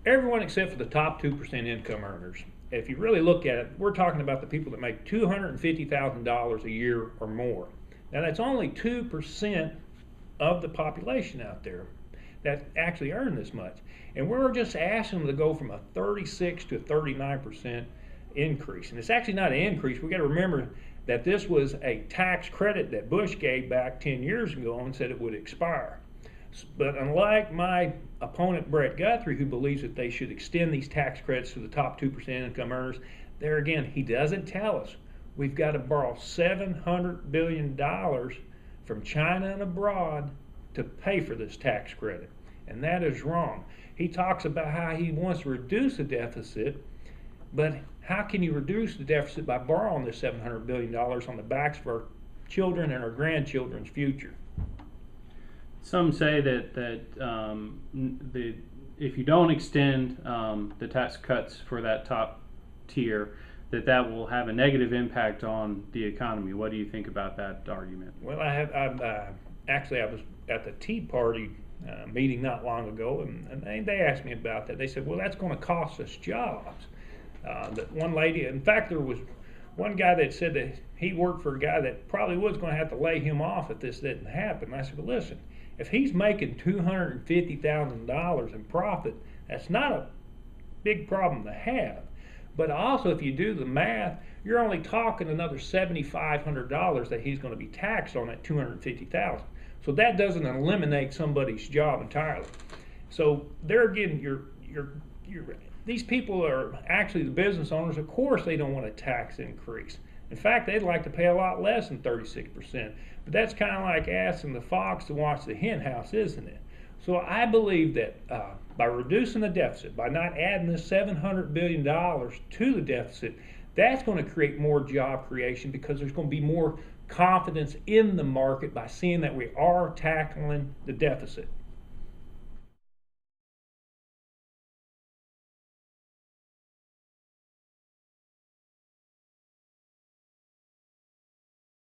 everyone except for the top 2% income earners. If you really look at it, we're talking about the people that make $250,000 a year or more. Now that's only 2% of the population out there that actually earn this much. And we're just asking them to go from a 36 to a 39% increase. And it's actually not an increase. We got to remember that this was a tax credit that Bush gave back 10 years ago and said it would expire. But unlike my opponent Brett Guthrie, who believes that they should extend these tax credits to the top 2% income earners, there again, he doesn't tell us we've got to borrow $700 billion from China and abroad to pay for this tax credit. And that is wrong. He talks about how he wants to reduce the deficit, but how can you reduce the deficit by borrowing this $700 billion on the backs of our children and our grandchildren's future? Some say that if you don't extend the tax cuts for that top tier, that will have a negative impact on the economy. What do you think about that argument? Well, I was at the Tea Party meeting not long ago, and they asked me about that. They said, well, that's going to cost us jobs. That one lady, in fact, there was one guy that said that he worked for a guy that probably was going to have to lay him off if this didn't happen. And I said, well, listen, if he's making $250,000 in profit, that's not a big problem to have. But also, if you do the math, you're only talking another $7,500 that he's going to be taxed on that $250,000. So that doesn't eliminate somebody's job entirely. So there again, these people are actually the business owners. Of course, they don't want a tax increase. In fact, they'd like to pay a lot less than 36%. But that's kind of like asking the fox to watch the hen house, isn't it? So I believe that by reducing the deficit, by not adding this $700 billion to the deficit, that's going to create more job creation because there's going to be more confidence in the market by seeing that we are tackling the deficit.